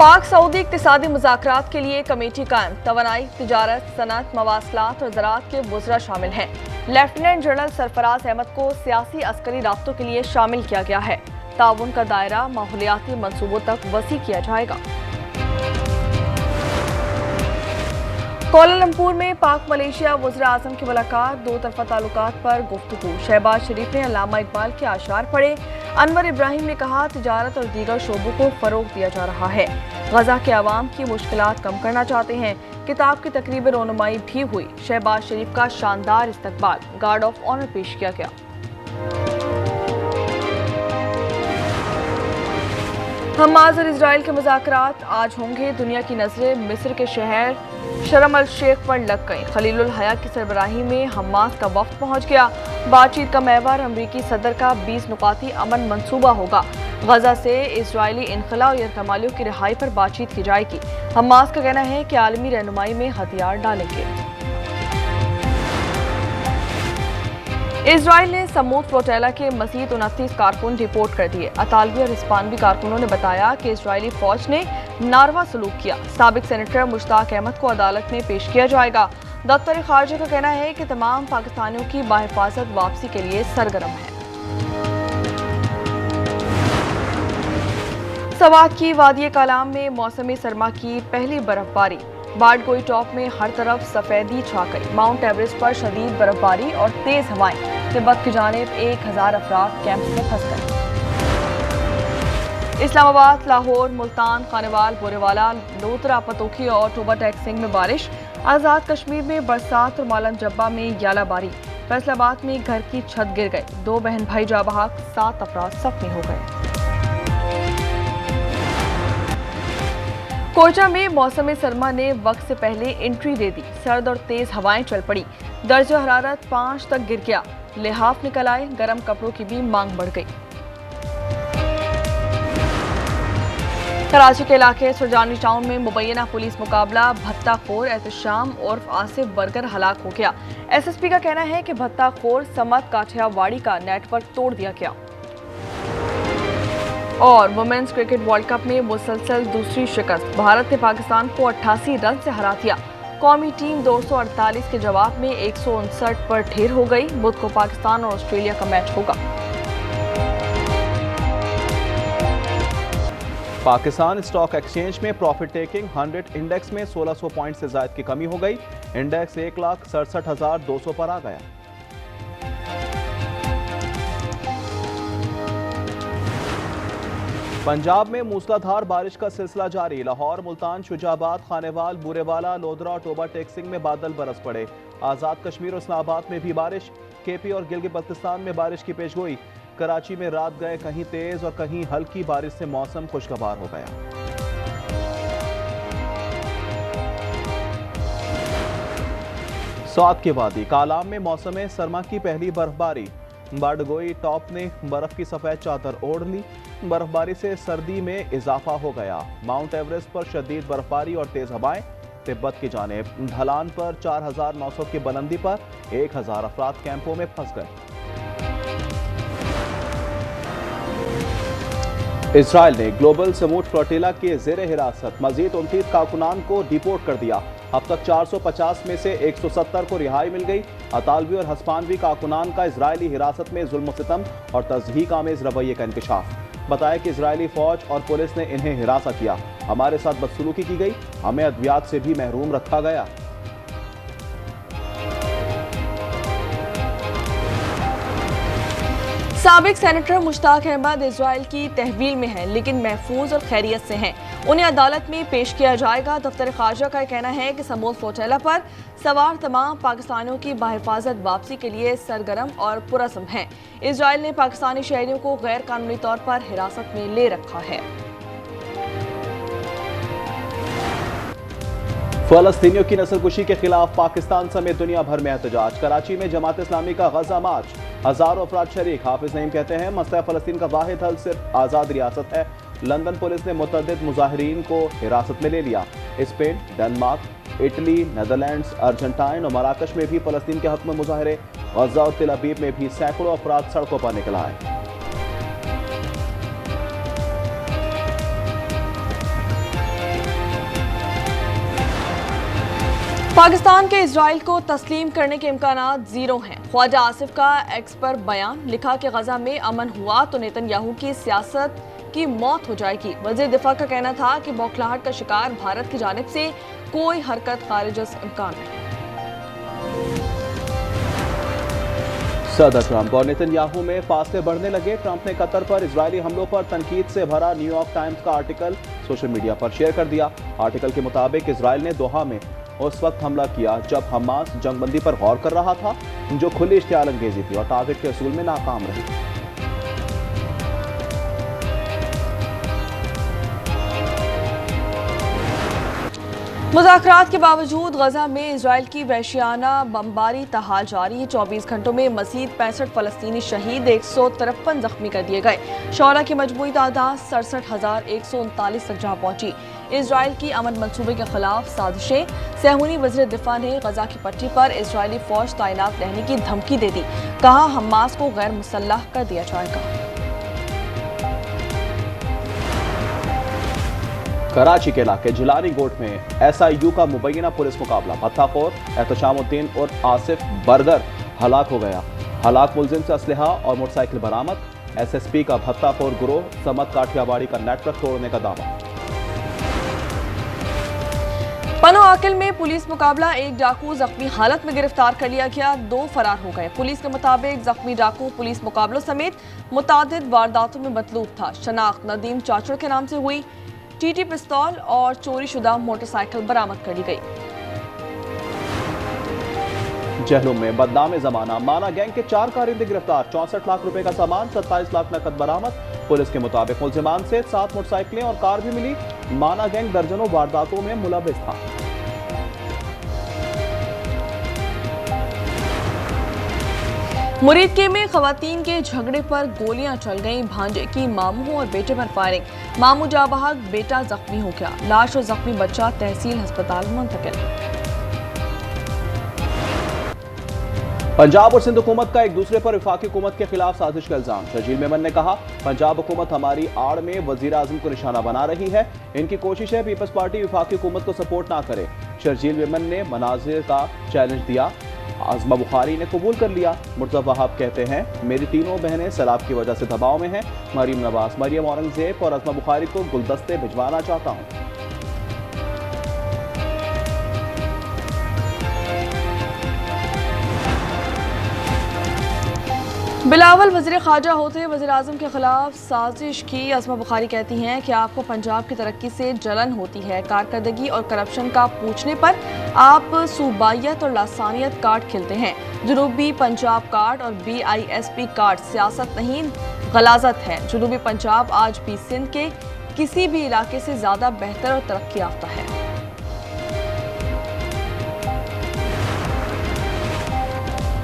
पाक सऊदी इक्तिसादी मुज़ाकरात के लिए कमेटी कायम। तवानाई, तिजारत, सनत, मवासलात और ज़राअत के वज़रा शामिल हैं। लेफ्टिनेंट जनरल सरफराज अहमद को सियासी अस्करी राब्तों के लिए शामिल किया गया है। ताउन का दायरा माहौलियाती मंसूबों तक वसी किया जाएगा। कोलालमपुर में पाक मलेशिया वज़ीर आज़म की मुलाकात, दो तरफ़ा ताल्लुकात पर गुफ्तगू। शहबाज शरीफ ने अल्लामा इकबाल के आशार पढ़े। अनवर इब्राहिम ने कहा, तिजारत और दीगर शोबों को फ़रोग़ दिया जा रहा है। गजा के अवाम की मुश्किलात कम करना चाहते हैं। किताब की तकरीब रोनुमाई भी हुई। शहबाज शरीफ का शानदार इस्तकबाल, गार्ड ऑफ ऑनर पेश किया गया। हमास और इजराइल के मुज़ाकरात आज होंगे। दुनिया की नजरें मिस्र के शहर शर्म अल शेख पर लग गई। खलीलुल हया की सरबराही में हमास का वफ्द पहुंच गया। बातचीत का महवर अमरीकी सदर का 20 नुकाती अमन मंसूबा होगा। गजा से इजरायली इनखला और यरगमालियों की रिहाई पर बातचीत की जाएगी। हमास का कहना है कि आलमी रहनुमाई में हथियार डालेंगे। इजराइल ने समूद फ्लोटेला के मजीद 29 कारकुन रिपोर्ट कर दिए। अतालवी और हिस्पानवी कारकुनों ने बताया कि इजरायली फौज ने नारवा सलूक किया। साबिक सेनेटर मुश्ताक अहमद को अदालत में पेश किया जाएगा। दफ्तर खारजा का कहना है कि तमाम पाकिस्तानियों की बाहिफाजत वापसी के लिए सरगर्म है। सवात की वादी कालाम में मौसमी सरमा की पहली बर्फबारी। बारगोई टॉप में हर तरफ सफेदी छा गई। माउंट एवरेस्ट पर शदीद बर्फबारी और तेज हवाएं। तिब्बत की जानिब 1000 अफराद कैंप में फंस गए। इस्लामाबाद, लाहौर, मुल्तान, खानेवाल, बोरेवाला, लोतरा, पतोखी और टोबा टेक सिंह में बारिश। आज़ाद कश्मीर में बरसात और मालन जब्बा में यालाबारी। फैसलाबाद में घर की छत गिर गई। 2 बहन भाई जाँ बहक, 7 अफराद जख्मी हो गए। कोयटा में मौसम सरमा ने वक्त से पहले एंट्री दे दी। सर्द और तेज हवाएं चल पड़ी। दर्जा हरारत 5 तक गिर गया। लिहाफ निकल आए। गर्म कपड़ों की भी मांग बढ़ गई। कराची के इलाके सुरजानी टाउन में मुबैना पुलिस मुकाबला। भत्ताखोर एहतशाम उर्फ आसिफ बर्गर हलाक हो गया। SSP का कहना है कि भत्ताखोर समत काठियावाड़ी का नेटवर्क तोड़ दिया गया। और वुमेन्स क्रिकेट वर्ल्ड कप में मुसलसल दूसरी शिकस्त। भारत ने पाकिस्तान को 88 रन से हरा दिया। कौमी टीम 248 के जवाब में 159 पर ढेर हो गई। बुध को पाकिस्तान और ऑस्ट्रेलिया का मैच होगा। पाकिस्तान स्टॉक एक्सचेंज में प्रॉफिट टेकिंग 100 इंडेक्स में 1600 पॉइंट से ज्यादा की कमी हो गई। इंडेक्स 1,67,200 पर आ गया। पंजाब में मूसलाधार बारिश का सिलसिला जारी। लाहौर, मुल्तान, शुजाबाद, खानेवाल, बुरेवाला, लोधरा और टोबा टेक सिंह में बादल बरस पड़े। आज़ाद कश्मीर और इस्लामाबाद में भी बारिश। KP और गिलगित बल्तिस्तान में बारिश की पेशगोई। कराची में रात गए कहीं तेज और कहीं हल्की बारिश से मौसम खुशगवार हो गया। सौत की वादी कालाम में मौसम सरमा की पहली बर्फबारी। बारगोई टॉप ने बर्फ की सफेद चादर ओढ़ ली। बर्फबारी से सर्दी में इजाफा हो गया। माउंट एवरेस्ट पर शदीद बर्फबारी और तेज हवाएं। तिब्बत की जानिब ढलान पर 4900 की बुलंदी पर 1000 अफराद कैंपों में फंस गए। इजराइल ने ग्लोबल समूद फ्लोटिला के जेर हिरासत मजीद 29 कारकुनान को डिपोर्ट कर दिया। अब तक 450 में से 170 को रिहाई मिल गई। अतालवी और हस्पानवी कारकुनान का इजरायली हिरासत में जुल्म सितम और तज़हीक आमेज रवैये का इंकशाफ। बताया कि इजरायली फौज और पुलिस ने इन्हें हिरासा किया। हमारे साथ बदसलूकी की गई। हमें अद्वियात से भी महरूम रखा गया। साबिक सेनेटर मुश्ताक अहमद इजराइल की तहवील में हैं, लेकिन महफूज और खैरियत से हैं। उन्हें अदालत में पेश किया जाएगा। दफ्तर खारजा का कहना है कि समूद फ्लोटेला पर सवार तमाम पाकिस्तानियों की बाहिफाजत वापसी के लिए सरगर्म और पुरअज़्म हैं। इजराइल ने पाकिस्तानी शहरियों को गैर कानूनी तौर पर हिरासत में ले रखा है। फलस्तीनियों की नस्लकुशी के खिलाफ पाकिस्तान समेत दुनिया भर में एहतजाज। कराची में जमात इस्लामी का गजा मार्च। हजारों अफराद शरीक। हाफिज नईम कहते हैं मसला फलस्तीन का वाहिद हल सिर्फ आज़ाद रियासत है। लंदन पुलिस ने मुतअद्दिद मुजाहिरीन को हिरासत में ले लिया। Spain, Denmark, Italy, Netherlands, Argentine और मराकश में भी फलस्तीन के हक में मुजाहरे। गजा और तेल अवीव में भी सैकड़ों अफराद सड़कों पर निकल आए। पाकिस्तान के इजराइल को तस्लीम करने के इम्कानात जीरो हैं। ख्वाजा आसिफ का एक्स पर बयान, लिखा कि गजा में अमन हुआ तो नेतन्याहू की सियासत की मौत हो जाएगी। वज़ीर दिफा का कहना था कि बौखलाहट का शिकार भारत की जानिब से कोई हरकत खारिज इम्कान नहीं। सदर ट्रंप और नेतन्याहू में फासले बढ़ने लगे। ट्रंप ने कतर पर इजरायली हमलों पर तनकीद से भरा न्यूयॉर्क टाइम्स का आर्टिकल सोशल मीडिया पर शेयर कर दिया। आर्टिकल के मुताबिक इजरायल ने दोहा में उस वक्त हमला किया जब हमास जंगबंदी पर गौर कर रहा था, जो खुली इश्तियाल अंगेजी थी और टारगेट के असूल में नाकाम रही। मुज़ाकरात के बावजूद गजा में इजराइल की वहशियाना बमबारी तहाल जारी। 24 घंटों में मज़ीद 65 फ़लस्तीनी शहीद, 153 जख्मी कर दिए गए। शौरा की मजमूई तादाद 67,139 तक जा पहुंची। इजराइल की अमन मंसूबे के खिलाफ साजिशें। सहूनी वज़ीर दिफा ने गजा की पट्टी पर इजरायली फौज तैनात रहने की धमकी दे दी। कहा, हमास को गैर मुसल्लह कर दिया जाएगा। कराची के इलाके जिलानी गोट में SIU का मुबैना पुलिस मुकाबला, भत्ताखोर एहतशामुद्दीन और आसिफ बर्गर हलाक हो गया। हलाक मुलजिम से असलहा और मोटरसाइकिल बरामद। SSP का भत्ताखोर गिरोह समत काठियावाड़ी का नेटवर्क तोड़ने का दावा। पनो आकिल में पुलिस मुकाबला, एक डाकू जख्मी हालत में गिरफ्तार कर लिया गया, 2 फरार हो गए। पुलिस के मुताबिक जख्मी डाकू पुलिस मुकाबलों समेत मुतादिद वारदातों में मतलूब था। शनाख्त नदीम चाचड़ के नाम से हुई। TT पिस्तौल और चोरी शुदा मोटरसाइकिल बरामद कर ली गई। जहलुम में बदनाम जमाना, माना गैंग के 4 कारिंदे गिरफ्तार। 64 लाख रुपए का सामान, 27 लाख नकद बरामद। पुलिस के मुताबिक मुलजिमान से 7 मोटरसाइकिलें और कार भी मिली। माना गैंग दर्जनों वारदातों में मुलविस था। मुरीदके में खवातीन के झगड़े पर गोलियां चल गईं। भांजे की मामू और बेटे पर फायरिंग। मामू जा बहक, बेटा जख्मी हो गया। लाश और जख्मी बच्चा तहसील अस्पताल मुंतकिल। पंजाब और सिंध हुकूमत का एक दूसरे पर वफाकी हुकूमत के खिलाफ साजिश का इल्जाम। शर्जील मेमन ने कहा, पंजाब हुकूमत हमारी आड़ में वजीर आजम को निशाना बना रही है। इनकी कोशिश है पीपल्स पार्टी वफाकी हुकूमत को सपोर्ट ना करे। शर्जील मेमन ने मनाजिर का चैलेंज दिया, आजमा बुखारी ने कबूल कर लिया। मुर्तज़ा वहाब कहते हैं, मेरी तीनों बहनें सैलाब की वजह से दबाव में हैं। मरीम नवाज, मरियम औरंगजेब और आजमा बुखारी को गुलदस्ते भिजवाना चाहता हूँ। बिलावल वज़ीर ख़ारजा होते वज़ीर आज़म के खिलाफ साजिश की। आज़मा बुखारी कहती हैं कि आपको पंजाब की तरक्की से जलन होती है। कारकर्दगी और करप्शन का पूछने पर आप सूबाइयत और लासानियत कार्ड खेलते हैं। जनूबी पंजाब कार्ड और BISP कार्ड सियासत नहीं, गलाजत है। जनूबी पंजाब आज भी सिंध के किसी भी इलाके से ज़्यादा बेहतर और तरक्की याफ्ता है।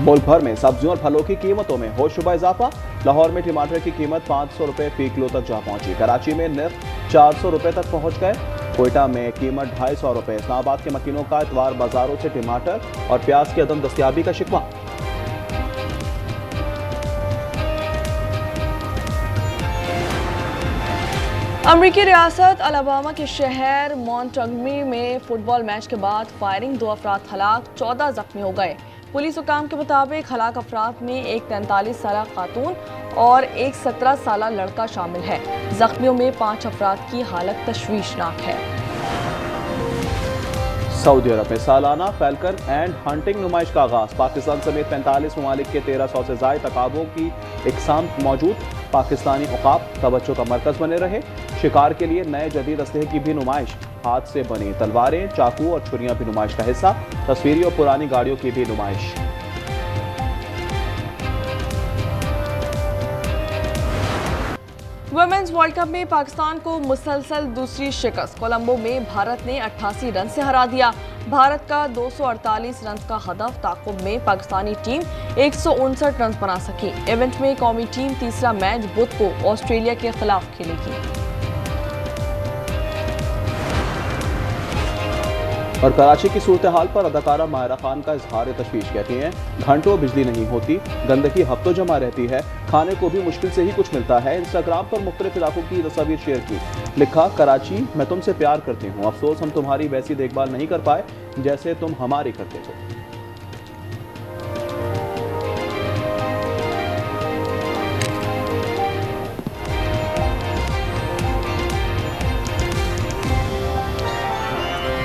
मुल्क भर में सब्जियों और फलों की कीमतों में होशरुबा इजाफा। लाहौर में टमाटर की कीमत 500 रुपए फी किलो तक जा पहुंची। कराची में नर्ख 400 रुपए तक पहुंच गए। कोयटा में कीमत 250 रुपए। इस्लामाबाद के मकीनों का इतवार बाजारों से टमाटर और प्याज की अदम दस्तयाबी का शिकवा। अमरीकी रियासत अलाबामा के शहर मॉन्टगोमरी में फुटबॉल मैच के बाद फायरिंग, 2 अफराद हलाक, 14 जख्मी हो गए। पुलिस हुकाम के मुताबिक हलाक अफराद में एक 43 साला खातून और एक 17 साला लड़का शामिल है। जख्मियों में 5 अफराद की हालत तशवीशनाक है। सऊदी अरब में सालाना फैल्कन एंड हंटिंग नुमाइश का आगाज। पाकिस्तान समेत 45 ममालिक के 1300 से ज़ायद अकाबों की इकसाम मौजूद। पाकिस्तानी उकाब तवज्जो का मरकज बने रहे। शिकार के लिए नए जदीद असलहे की भी नुमाइश। हाथ से बनी तलवारें, चाकू और छुरियां भी नुमाइश का हिस्सा। तस्वीरें और पुरानी गाड़ियों की भी नुमाइश। वुमेन्स वर्ल्ड कप में पाकिस्तान को मुसलसल दूसरी शिकस्त। कोलंबो में भारत ने 88 रन से हरा दिया। भारत का 248 रन का हदफ ताक़ुब में पाकिस्तानी टीम 159 रन बना सकी। इवेंट में कौमी टीम तीसरा मैच बुध को ऑस्ट्रेलिया के खिलाफ खेलेगी। और कराची की सूरत हाल पर अदाकारा माहिरा खान का इजहार तशवीश, कहती हैं घंटों बिजली नहीं होती, गंदगी हफ्तों जमा रहती है, खाने को भी मुश्किल से ही कुछ मिलता है। इंस्टाग्राम पर मुख्तलिफ इलाकों की तस्वीर शेयर की, लिखा कराची मैं तुमसे प्यार करती हूँ, अफसोस हम तुम्हारी वैसी देखभाल नहीं कर पाए जैसे तुम हमारी करते थे।